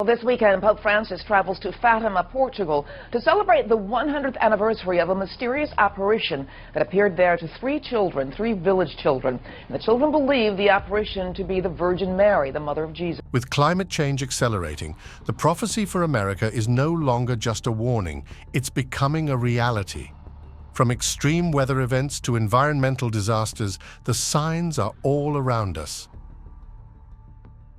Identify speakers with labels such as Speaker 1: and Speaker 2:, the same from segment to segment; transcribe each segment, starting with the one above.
Speaker 1: Well, this weekend, Pope Francis travels to Fatima, Portugal, to celebrate the 100th anniversary of a mysterious apparition that appeared there to three village children. And the children believe the apparition to be the Virgin Mary, the mother of Jesus.
Speaker 2: With climate change accelerating, the prophecy for America is no longer just a warning, it's becoming a reality. From extreme weather events to environmental disasters, the signs are all around us.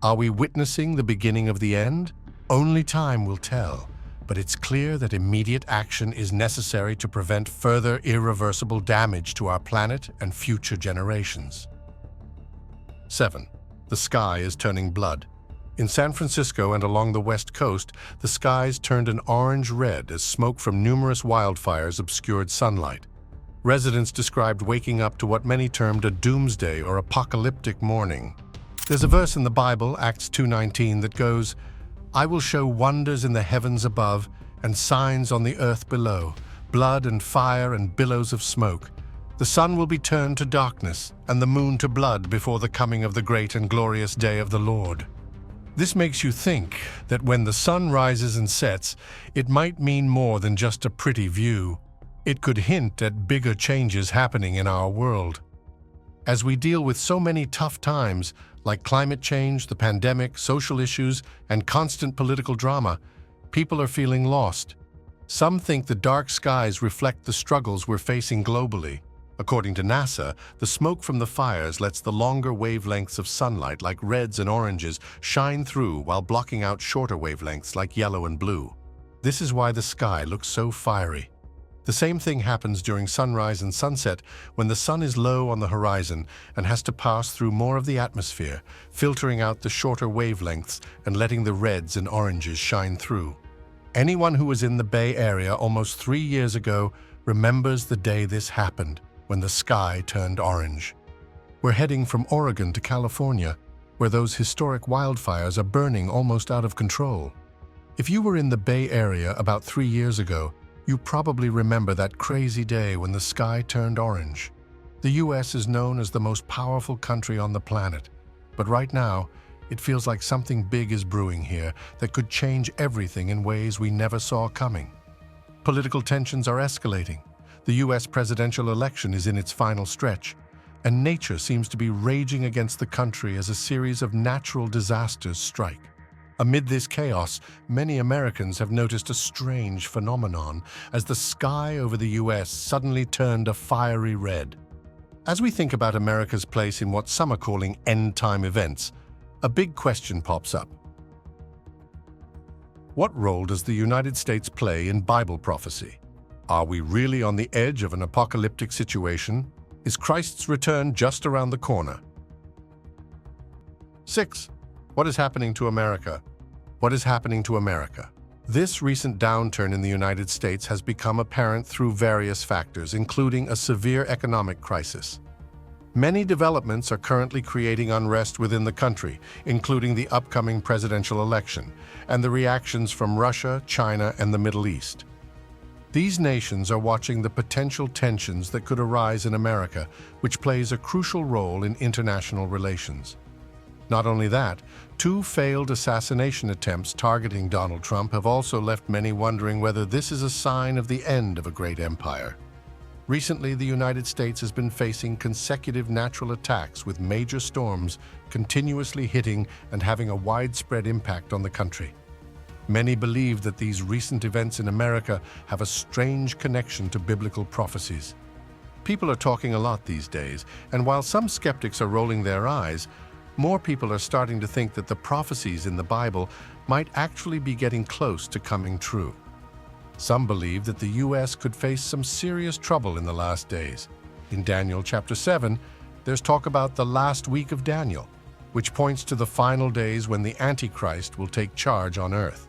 Speaker 2: Are we witnessing the beginning of the end? Only time will tell, but it's clear that immediate action is necessary to prevent further irreversible damage to our planet and future generations. 7. The sky is turning blood. In San Francisco and along the West Coast, the skies turned an orange-red as smoke from numerous wildfires obscured sunlight. Residents described waking up to what many termed a doomsday or apocalyptic morning. There's a verse in the Bible, Acts 2:19, that goes, "I will show wonders in the heavens above and signs on the earth below, blood and fire and billows of smoke. The sun will be turned to darkness and the moon to blood before the coming of the great and glorious day of the Lord." This makes you think that when the sun rises and sets, it might mean more than just a pretty view. It could hint at bigger changes happening in our world. As we deal with so many tough times, like climate change, the pandemic, social issues, and constant political drama, people are feeling lost. Some think the dark skies reflect the struggles we're facing globally. According to NASA, the smoke from the fires lets the longer wavelengths of sunlight, like reds and oranges, shine through while blocking out shorter wavelengths like yellow and blue. This is why the sky looks so fiery. The same thing happens during sunrise and sunset when the sun is low on the horizon and has to pass through more of the atmosphere, filtering out the shorter wavelengths and letting the reds and oranges shine through. Anyone who was in the Bay Area almost 3 years ago remembers the day this happened, when the sky turned orange. We're heading from Oregon to California, where those historic wildfires are burning almost out of control. If you were in the Bay Area about 3 years ago, you probably remember that crazy day when the sky turned orange. The US is known as the most powerful country on the planet, but right now, it feels like something big is brewing here that could change everything in ways we never saw coming. Political tensions are escalating. The US presidential election is in its final stretch, and nature seems to be raging against the country as a series of natural disasters strike. Amid this chaos, many Americans have noticed a strange phenomenon as the sky over the US suddenly turned a fiery red. As we think about America's place in what some are calling end-time events, a big question pops up. What role does the United States play in Bible prophecy? Are we really on the edge of an apocalyptic situation? Is Christ's return just around the corner? 6. What is happening to America? What is happening to America? This recent downturn in the United States has become apparent through various factors, including a severe economic crisis. Many developments are currently creating unrest within the country, including the upcoming presidential election and the reactions from Russia, China, and the Middle East. These nations are watching the potential tensions that could arise in America, which plays a crucial role in international relations. Not only that, 2 failed assassination attempts targeting Donald Trump have also left many wondering whether this is a sign of the end of a great empire. Recently, the United States has been facing consecutive natural attacks with major storms continuously hitting and having a widespread impact on the country. Many believe that these recent events in America have a strange connection to biblical prophecies. People are talking a lot these days, and while some skeptics are rolling their eyes, more people are starting to think that the prophecies in the Bible might actually be getting close to coming true. Some believe that the US could face some serious trouble in the last days. In Daniel chapter 7, there's talk about the last week of Daniel, which points to the final days when the Antichrist will take charge on earth.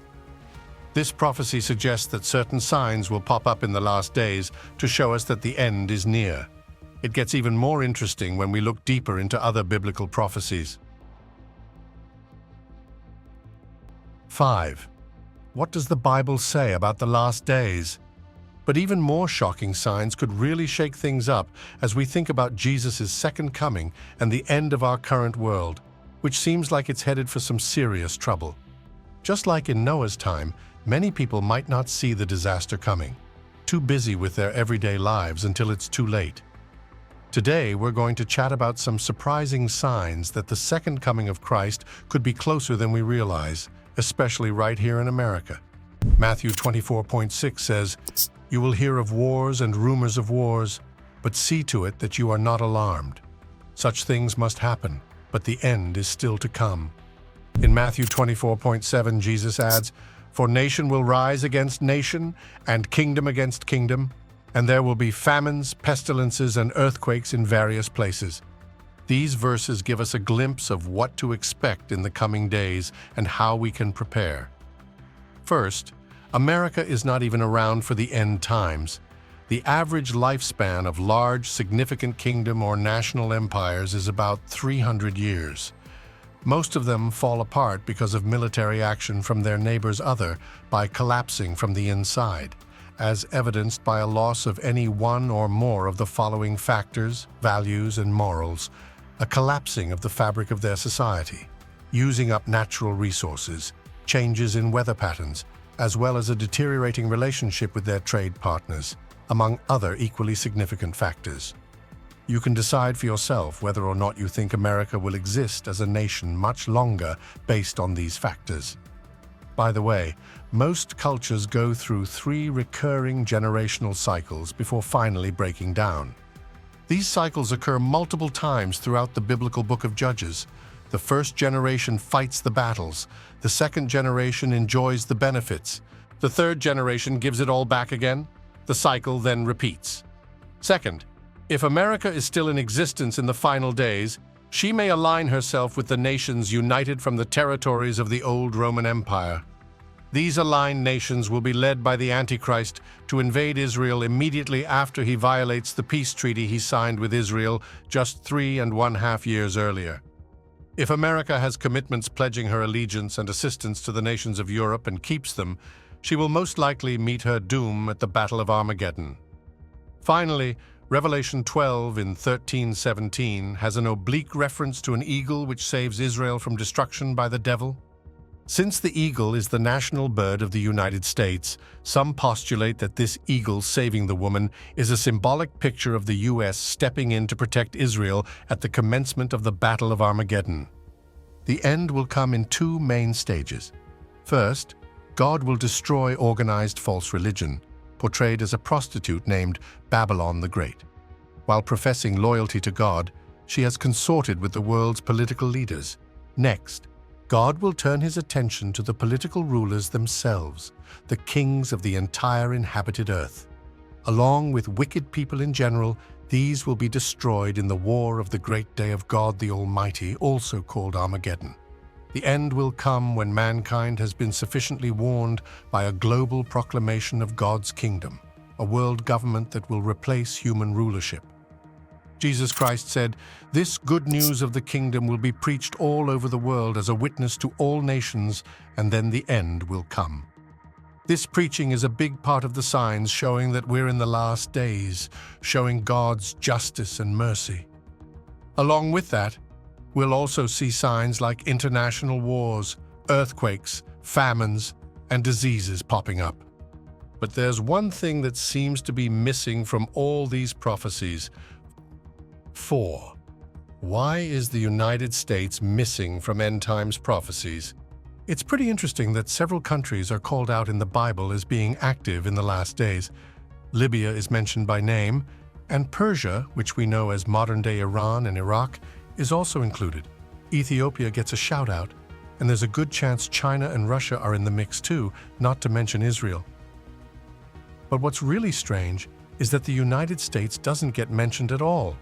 Speaker 2: This prophecy suggests that certain signs will pop up in the last days to show us that the end is near. It gets even more interesting when we look deeper into other biblical prophecies. 5. What does the Bible say about the last days? But even more shocking signs could really shake things up as we think about Jesus' second coming and the end of our current world, which seems like it's headed for some serious trouble. Just like in Noah's time, many people might not see the disaster coming, too busy with their everyday lives until it's too late. Today, we're going to chat about some surprising signs that the second coming of Christ could be closer than we realize, especially right here in America. Matthew 24:6 says, "You will hear of wars and rumors of wars, but see to it that you are not alarmed. Such things must happen, but the end is still to come." In Matthew 24:7, Jesus adds, "For nation will rise against nation, and kingdom against kingdom, and there will be famines, pestilences, and earthquakes in various places." These verses give us a glimpse of what to expect in the coming days and how we can prepare. First, America is not even around for the end times. The average lifespan of large, significant kingdom or national empires is about 300 years. Most of them fall apart because of military action from their neighbors' other by collapsing from the inside, as evidenced by a loss of any one or more of the following factors, values, and morals, a collapsing of the fabric of their society, using up natural resources, changes in weather patterns, as well as a deteriorating relationship with their trade partners, among other equally significant factors. You can decide for yourself whether or not you think America will exist as a nation much longer based on these factors. By the way, most cultures go through 3 recurring generational cycles before finally breaking down. These cycles occur multiple times throughout the biblical book of Judges. The first generation fights the battles. The second generation enjoys the benefits. The third generation gives it all back again. The cycle then repeats. Second, if America is still in existence in the final days, she may align herself with the nations united from the territories of the old Roman Empire. These aligned nations will be led by the Antichrist to invade Israel immediately after he violates the peace treaty he signed with Israel just 3.5 years earlier. If America has commitments pledging her allegiance and assistance to the nations of Europe and keeps them, she will most likely meet her doom at the Battle of Armageddon. Finally, Revelation 12 in 13:17 has an oblique reference to an eagle which saves Israel from destruction by the devil. Since the eagle is the national bird of the United States, some postulate that this eagle saving the woman is a symbolic picture of the U.S. stepping in to protect Israel at the commencement of the Battle of Armageddon. The end will come in 2 main stages. First, God will destroy organized false religion, portrayed as a prostitute named Babylon the Great. While professing loyalty to God, she has consorted with the world's political leaders. Next, God will turn his attention to the political rulers themselves, the kings of the entire inhabited earth. Along with wicked people in general, these will be destroyed in the war of the great day of God the Almighty, also called Armageddon. The end will come when mankind has been sufficiently warned by a global proclamation of God's kingdom, a world government that will replace human rulership. Jesus Christ said, "This good news of the kingdom will be preached all over the world as a witness to all nations, and then the end will come." This preaching is a big part of the signs showing that we're in the last days, showing God's justice and mercy. Along with that, we'll also see signs like international wars, earthquakes, famines, and diseases popping up. But there's one thing that seems to be missing from all these prophecies. 4. Why is the United States missing from end times prophecies? It's pretty interesting that several countries are called out in the Bible as being active in the last days. Libya is mentioned by name, and Persia, which we know as modern-day Iran and Iraq, is also included. Ethiopia gets a shout-out, and there's a good chance China and Russia are in the mix too, not to mention Israel. But what's really strange is that the United States doesn't get mentioned at all.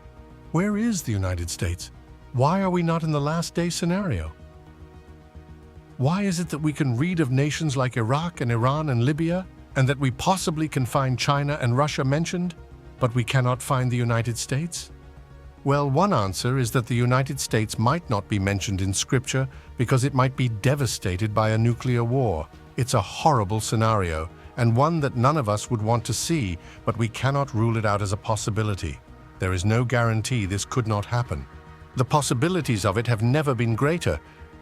Speaker 2: Where is the United States? Why are we not in the last day scenario? Why is it that we can read of nations like Iraq and Iran and Libya, and that we possibly can find China and Russia mentioned, but we cannot find the United States? Well, one answer is that the United States might not be mentioned in Scripture because it might be devastated by a nuclear war. It's a horrible scenario, and one that none of us would want to see, but we cannot rule it out as a possibility. There is no guarantee this could not happen. The possibilities of it have never been greater,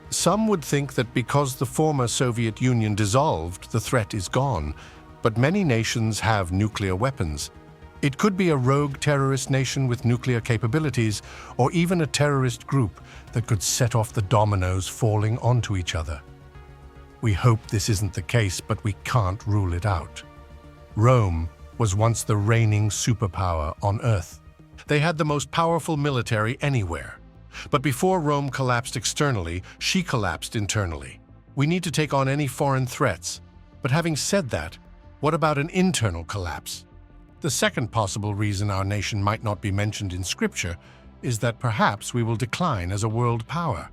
Speaker 2: Some would think that because the former Soviet Union dissolved, the threat is gone, but many nations have nuclear weapons. It could be a rogue terrorist nation with nuclear capabilities, or even a terrorist group that could set off the dominoes falling onto each other. We hope this isn't the case, but we can't rule it out. Rome was once the reigning superpower on Earth. They had the most powerful military anywhere. But before Rome collapsed externally, she collapsed internally. We need to take on any foreign threats. But having said that, what about an internal collapse? The second possible reason our nation might not be mentioned in Scripture is that perhaps we will decline as a world power.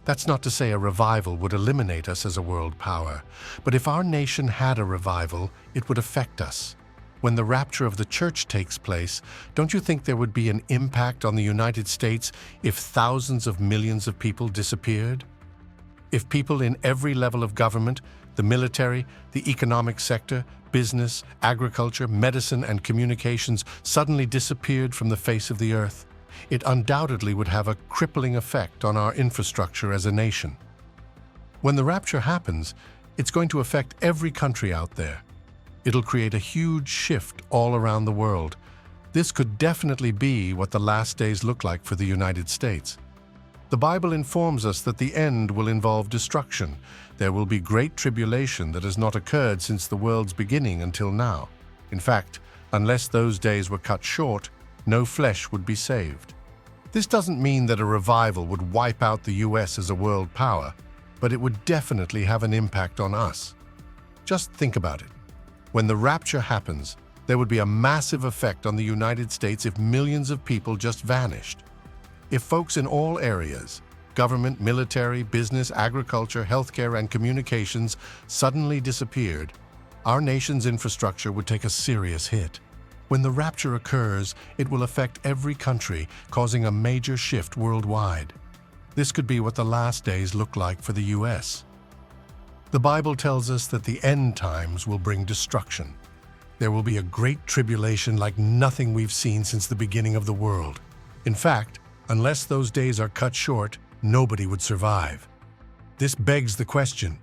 Speaker 2: That's not to say a revival would eliminate us as a world power, but if our nation had a revival, it would affect us. When the rapture of the church takes place, don't you think there would be an impact on the United States if thousands of millions of people disappeared? If people in every level of government, the military, the economic sector, business, agriculture, medicine, and communications suddenly disappeared from the face of the earth, it undoubtedly would have a crippling effect on our infrastructure as a nation. When the rapture happens, it's going to affect every country out there. It'll create a huge shift all around the world. This could definitely be what the last days look like for the United States. The Bible informs us that the end will involve destruction. There will be great tribulation that has not occurred since the world's beginning until now. In fact, unless those days were cut short, no flesh would be saved. This doesn't mean that a revival would wipe out the US as a world power, but it would definitely have an impact on us. Just think about it. When the rapture happens, there would be a massive effect on the United States if millions of people just vanished. If folks in all areas, government, military, business, agriculture, healthcare, and communications suddenly disappeared, our nation's infrastructure would take a serious hit. When the rapture occurs, it will affect every country, causing a major shift worldwide. This could be what the last days look like for the US. The Bible tells us that the end times will bring destruction. There will be a great tribulation like nothing we've seen since the beginning of the world. In fact, unless those days are cut short, nobody would survive. This begs the question.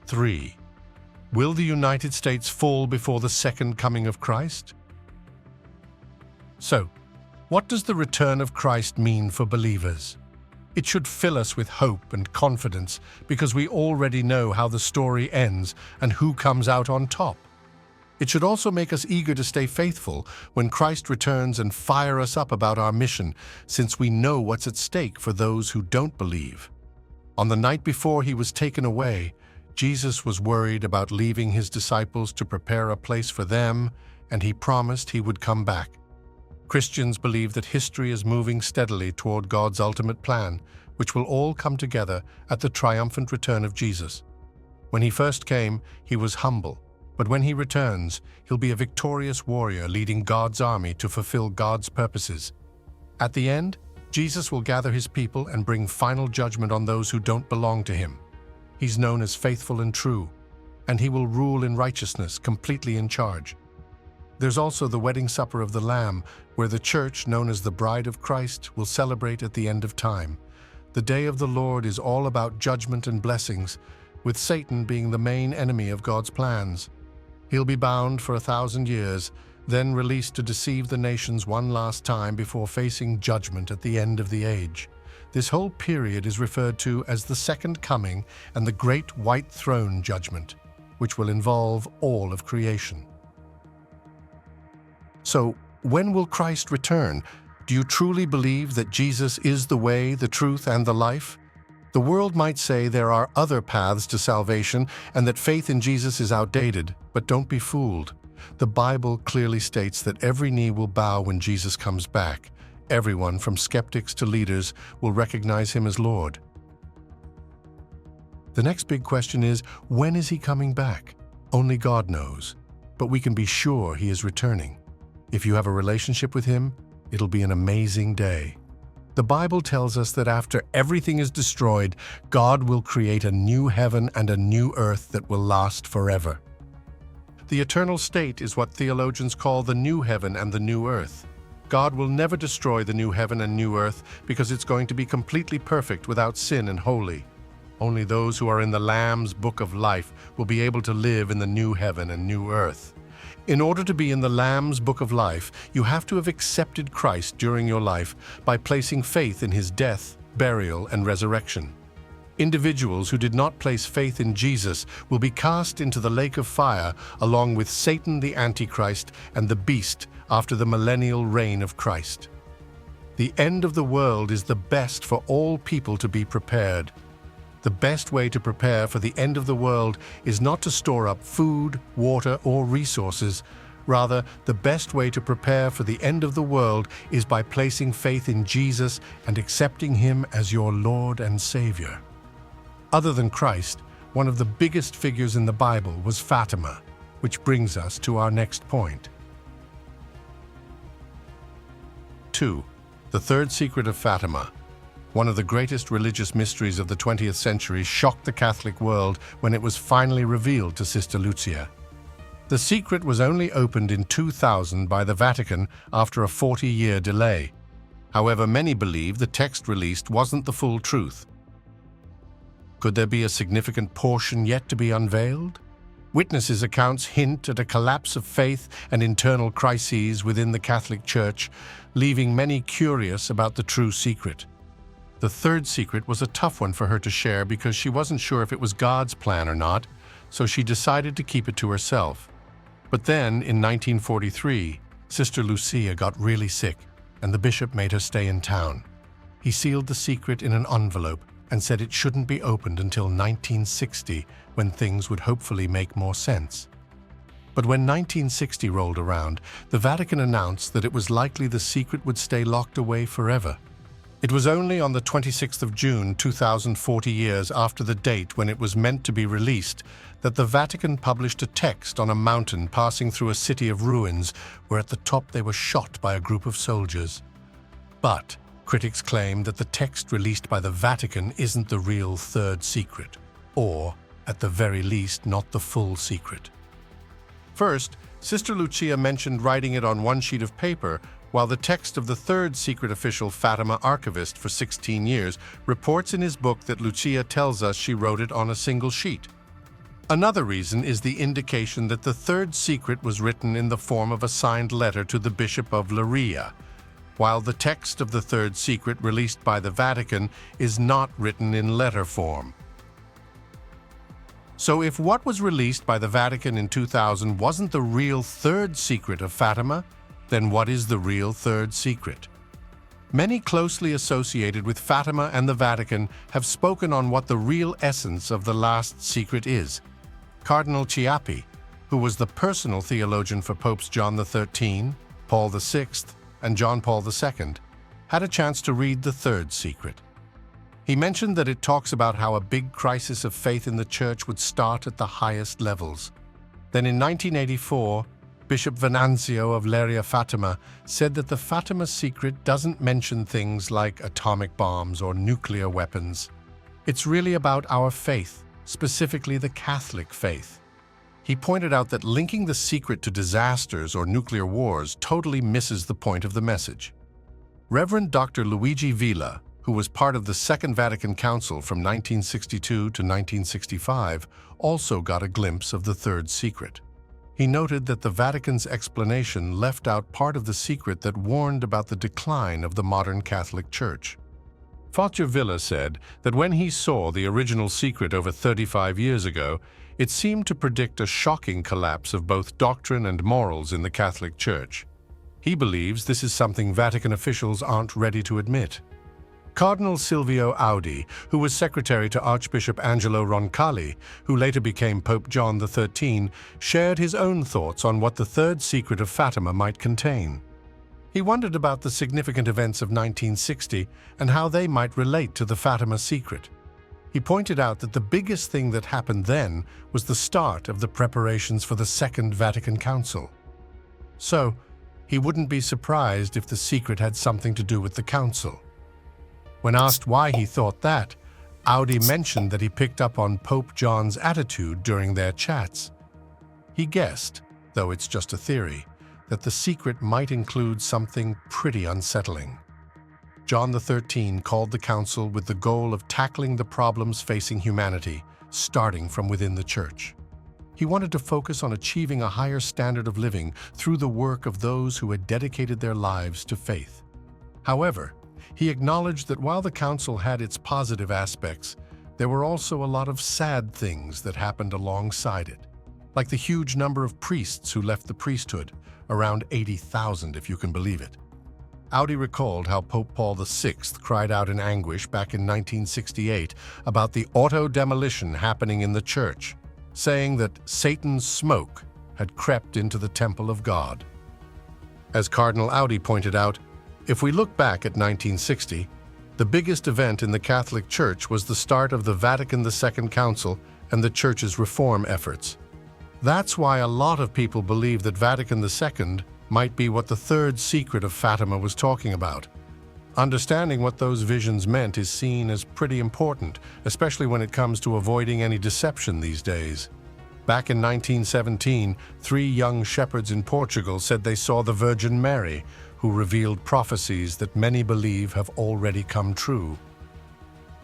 Speaker 2: 3. Will the United States fall before the second coming of Christ? So, what does the return of Christ mean for believers? It should fill us with hope and confidence because we already know how the story ends and who comes out on top. It should also make us eager to stay faithful when Christ returns and fire us up about our mission, since we know what's at stake for those who don't believe. On the night before he was taken away, Jesus was worried about leaving his disciples to prepare a place for them, and he promised he would come back. Christians believe that history is moving steadily toward God's ultimate plan, which will all come together at the triumphant return of Jesus. When he first came, he was humble, but when he returns, he'll be a victorious warrior leading God's army to fulfill God's purposes. At the end, Jesus will gather his people and bring final judgment on those who don't belong to him. He's known as faithful and true, and he will rule in righteousness, completely in charge. There's also the wedding supper of the Lamb, where the church, known as the bride of Christ, will celebrate at the end of time. The day of the Lord is all about judgment and blessings, with Satan being the main enemy of God's plans. He'll be bound for 1,000 years, then released to deceive the nations one last time before facing judgment at the end of the age. This whole period is referred to as the Second Coming and the Great White Throne Judgment, which will involve all of creation. So, when will Christ return? Do you truly believe that Jesus is the way, the truth, and the life? The world might say there are other paths to salvation and that faith in Jesus is outdated, but don't be fooled. The Bible clearly states that every knee will bow when Jesus comes back. Everyone, from skeptics to leaders, will recognize him as Lord. The next big question is, when is he coming back? Only God knows, but we can be sure he is returning. If you have a relationship with him, it'll be an amazing day. The Bible tells us that after everything is destroyed, God will create a new heaven and a new earth that will last forever. The eternal state is what theologians call the new heaven and the new earth. God will never destroy the new heaven and new earth because it's going to be completely perfect without sin and holy. Only those who are in the Lamb's book of life will be able to live in the new heaven and new earth. In order to be in the Lamb's book of life, you have to have accepted Christ during your life by placing faith in his death, burial, and resurrection. Individuals who did not place faith in Jesus will be cast into the lake of fire along with Satan the Antichrist and the beast after the millennial reign of Christ. The end of the world is the best for all people to be prepared. The best way to prepare for the end of the world is not to store up food, water, or resources. Rather, the best way to prepare for the end of the world is by placing faith in Jesus and accepting him as your Lord and Savior. Other than Christ, one of the biggest figures in the Bible was Fatima, which brings us to our next point. 2. The third secret of Fatima. One of the greatest religious mysteries of the 20th century shocked the Catholic world when it was finally revealed to Sister Lucia. The secret was only opened in 2000 by the Vatican after a 40-year delay. However, many believe the text released wasn't the full truth. Could there be a significant portion yet to be unveiled? Witnesses' accounts hint at a collapse of faith and internal crises within the Catholic Church, leaving many curious about the true secret. The third secret was a tough one for her to share because she wasn't sure if it was God's plan or not, so she decided to keep it to herself. But then, in 1943, Sister Lucia got really sick, and the bishop made her stay in town. He sealed the secret in an envelope and said it shouldn't be opened until 1960, when things would hopefully make more sense. But when 1960 rolled around, the Vatican announced that it was likely the secret would stay locked away forever. It was only on the 26th of June, 2040 years after the date when it was meant to be released, that the Vatican published a text on a mountain passing through a city of ruins, where at the top they were shot by a group of soldiers. But critics claim that the text released by the Vatican isn't the real third secret, or, at the very least, not the full secret. First, Sister Lucia mentioned writing it on one sheet of paper, while the text of the third secret official Fatima archivist for 16 years reports in his book that Lucia tells us she wrote it on a single sheet. Another reason is the indication that the third secret was written in the form of a signed letter to the Bishop of Leiria, while the text of the third secret released by the Vatican is not written in letter form. So if what was released by the Vatican in 2000 wasn't the real third secret of Fatima, then what is the real third secret? Many closely associated with Fatima and the Vatican have spoken on what the real essence of the last secret is. Cardinal Chiappi, who was the personal theologian for Popes John XIII, Paul VI, and John Paul II, had a chance to read the third secret. He mentioned that it talks about how a big crisis of faith in the Church would start at the highest levels. Then in 1984, Bishop Venanzio of Leiria Fatima said that the Fatima secret doesn't mention things like atomic bombs or nuclear weapons. It's really about our faith, specifically the Catholic faith. He pointed out that linking the secret to disasters or nuclear wars totally misses the point of the message. Reverend Dr. Luigi Villa, who was part of the Second Vatican Council from 1962 to 1965, also got a glimpse of the third secret. He noted that the Vatican's explanation left out part of the secret that warned about the decline of the modern Catholic Church. Father Villa said that when he saw the original secret over 35 years ago, it seemed to predict a shocking collapse of both doctrine and morals in the Catholic Church. He believes this is something Vatican officials aren't ready to admit. Cardinal Silvio Audi, who was secretary to Archbishop Angelo Roncalli, who later became Pope John XIII, shared his own thoughts on what the third secret of Fatima might contain. He wondered about the significant events of 1960 and how they might relate to the Fatima secret. He pointed out that the biggest thing that happened then was the start of the preparations for the Second Vatican Council. So, he wouldn't be surprised if the secret had something to do with the council. When asked why he thought that, Audi mentioned that he picked up on Pope John's attitude during their chats. He guessed, though it's just a theory, that the secret might include something pretty unsettling. John XIII called the council with the goal of tackling the problems facing humanity, starting from within the Church. He wanted to focus on achieving a higher standard of living through the work of those who had dedicated their lives to faith. However, he acknowledged that while the council had its positive aspects, there were also a lot of sad things that happened alongside it, like the huge number of priests who left the priesthood, around 80,000 if you can believe it. Audi recalled how Pope Paul VI cried out in anguish back in 1968 about the auto-demolition happening in the Church, saying that Satan's smoke had crept into the temple of God. As Cardinal Audi pointed out, if we look back at 1960, the biggest event in the Catholic Church was the start of the Vatican II Council and the Church's reform efforts. That's why a lot of people believe that Vatican II might be what the third secret of Fatima was talking about. Understanding what those visions meant is seen as pretty important, especially when it comes to avoiding any deception these days. Back in 1917, 3 young shepherds in Portugal said they saw the Virgin Mary, who revealed prophecies that many believe have already come true.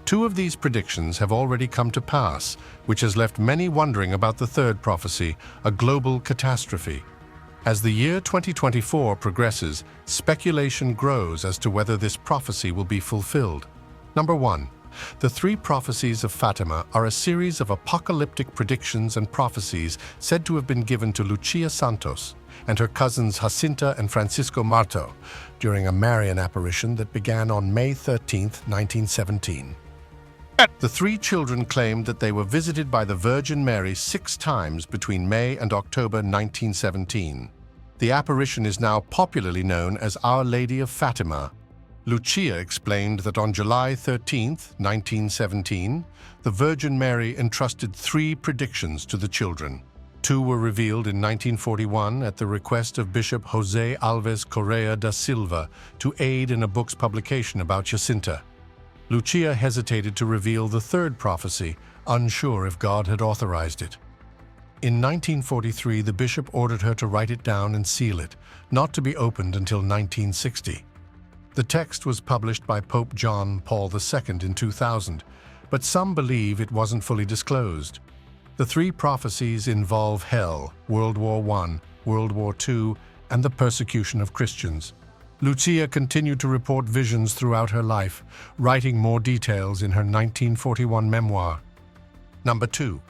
Speaker 2: 2 of these predictions have already come to pass, which has left many wondering about the third prophecy, a global catastrophe. As the year 2024 progresses, speculation grows as to whether this prophecy will be fulfilled. Number 1. The 3 prophecies of Fatima are a series of apocalyptic predictions and prophecies said to have been given to Lucia Santos and her cousins Jacinta and Francisco Marto during a Marian apparition that began on May 13, 1917. The 3 children claimed that they were visited by the Virgin Mary 6 times between May and October 1917. The apparition is now popularly known as Our Lady of Fatima. Lucia explained that on July 13, 1917, the Virgin Mary entrusted 3 predictions to the children. 2 were revealed in 1941 at the request of Bishop José Alves Correa da Silva to aid in a book's publication about Jacinta. Lucia hesitated to reveal the 3rd prophecy, unsure if God had authorized it. In 1943, the bishop ordered her to write it down and seal it, not to be opened until 1960. The text was published by Pope John Paul II in 2000, but some believe it wasn't fully disclosed. The 3 prophecies involve hell, World War I, World War II, and the persecution of Christians. Lucia continued to report visions throughout her life, writing more details in her 1941 memoir. Number 2.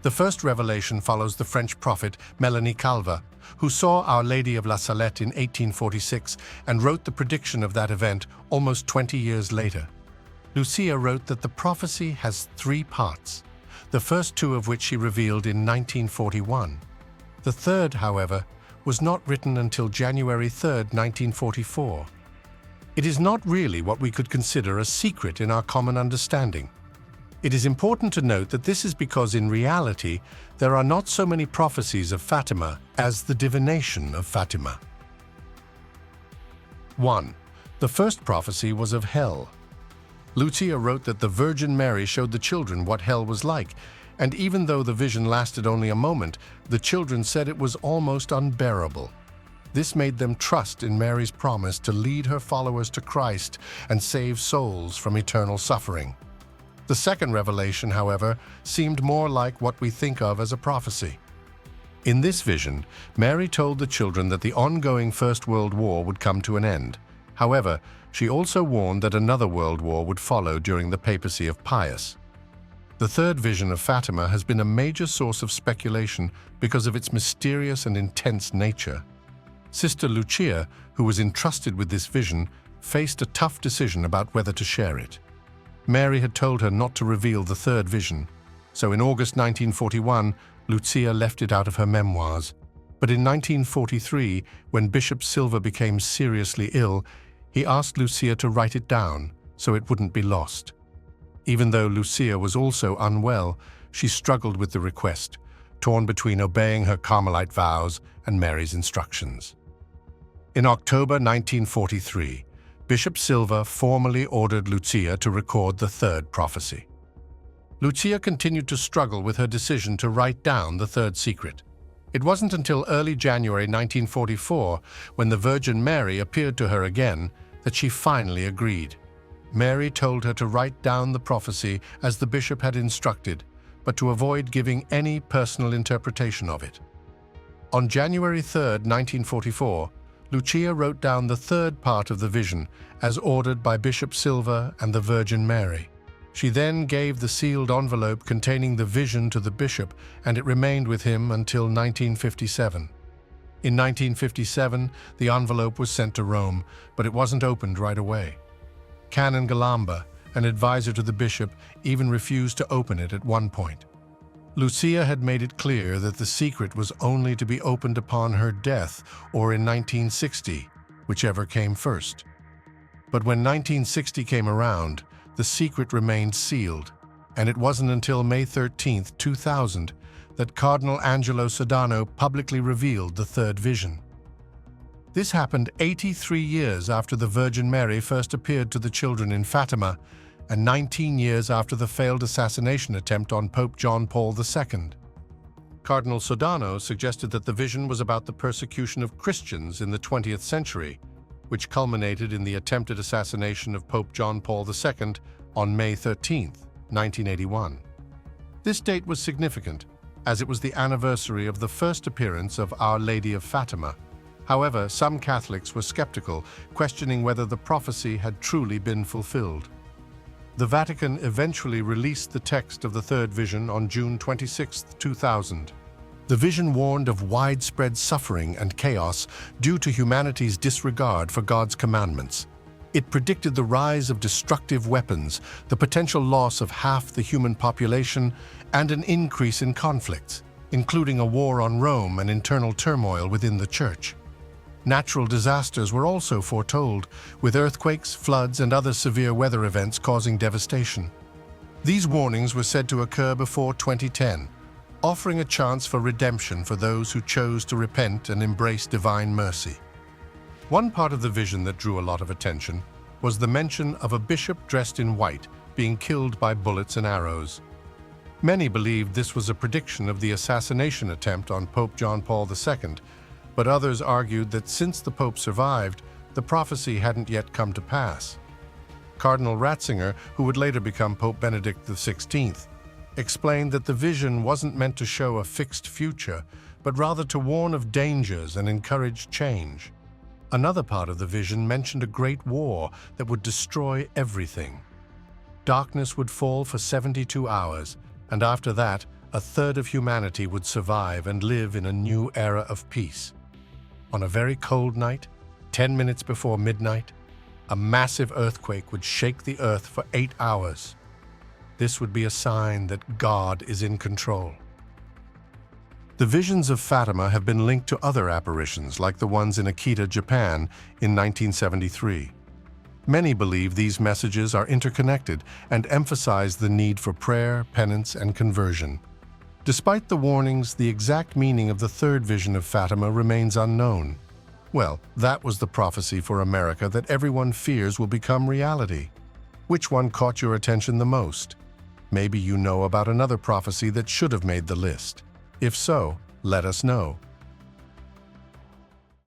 Speaker 2: The first revelation follows the French prophet Melanie Calva, who saw Our Lady of La Salette in 1846 and wrote the prediction of that event almost 20 years later. Lucia wrote that the prophecy has 3 parts, the first 2 of which she revealed in 1941. The third, however, was not written until January 3, 1944. It is not really what we could consider a secret in our common understanding. It is important to note that this is because in reality, there are not so many prophecies of Fatima as the divination of Fatima. 1. The first prophecy was of hell. Lucia wrote that the Virgin Mary showed the children what hell was like, and even though the vision lasted only a moment, the children said it was almost unbearable. This made them trust in Mary's promise to lead her followers to Christ and save souls from eternal suffering. The second revelation, however, seemed more like what we think of as a prophecy. In this vision, Mary told the children that the ongoing First World War would come to an end. However, she also warned that another world war would follow during the papacy of Pius. The third vision of Fatima has been a major source of speculation because of its mysterious and intense nature. Sister Lucia, who was entrusted with this vision, faced a tough decision about whether to share it. Mary had told her not to reveal the third vision, so in August 1941, Lucia left it out of her memoirs. But in 1943, when Bishop Silva became seriously ill, he asked Lucia to write it down so it wouldn't be lost. Even though Lucia was also unwell, she struggled with the request, torn between obeying her Carmelite vows and Mary's instructions. In October 1943, Bishop Silva formally ordered Lucia to record the third prophecy. Lucia continued to struggle with her decision to write down the third secret. It wasn't until early January 1944, when the Virgin Mary appeared to her again, that she finally agreed. Mary told her to write down the prophecy as the bishop had instructed, but to avoid giving any personal interpretation of it. On January 3, 1944, Lucia wrote down the third part of the vision as ordered by Bishop Silva and the Virgin Mary. She then gave the sealed envelope containing the vision to the bishop, and it remained with him until 1957. In 1957, the envelope was sent to Rome, but it wasn't opened right away. Canon Galamba, an advisor to the bishop, even refused to open it at one point. Lucia had made it clear that the secret was only to be opened upon her death or in 1960, whichever came first. But when 1960 came around, the secret remained sealed, and it wasn't until May 13, 2000, that Cardinal Angelo Sodano publicly revealed the third vision. This happened 83 years after the Virgin Mary first appeared to the children in Fatima, and 19 years after the failed assassination attempt on Pope John Paul II. Cardinal Sodano suggested that the vision was about the persecution of Christians in the 20th century, which culminated in the attempted assassination of Pope John Paul II on May 13, 1981. This date was significant, as it was the anniversary of the first appearance of Our Lady of Fatima. However, some Catholics were skeptical, questioning whether the prophecy had truly been fulfilled. The Vatican eventually released the text of the third vision on June 26, 2000. The vision warned of widespread suffering and chaos due to humanity's disregard for God's commandments. It predicted the rise of destructive weapons, the potential loss of half the human population, and an increase in conflicts, including a war on Rome and internal turmoil within the Church. Natural disasters were also foretold, with earthquakes, floods, and other severe weather events causing devastation. These warnings were said to occur before 2010, offering a chance for redemption for those who chose to repent and embrace divine mercy. One part of the vision that drew a lot of attention was the mention of a bishop dressed in white being killed by bullets and arrows. Many believed this was a prediction of the assassination attempt on Pope John Paul II, but others argued that since the Pope survived, the prophecy hadn't yet come to pass. Cardinal Ratzinger, who would later become Pope Benedict XVI, explained that the vision wasn't meant to show a fixed future, but rather to warn of dangers and encourage change. Another part of the vision mentioned a great war that would destroy everything. Darkness would fall for 72 hours, and after that, a third of humanity would survive and live in a new era of peace. On a very cold night, 10 minutes before midnight, a massive earthquake would shake the earth for 8 hours. This would be a sign that God is in control. The visions of Fatima have been linked to other apparitions, like the ones in Akita, Japan, in 1973. Many believe these messages are interconnected and emphasize the need for prayer, penance, and conversion. Despite the warnings, the exact meaning of the third vision of Fatima remains unknown. Well, that was the prophecy for America that everyone fears will become reality. Which one caught your attention the most? Maybe you know about another prophecy that should have made the list. If so, let us know.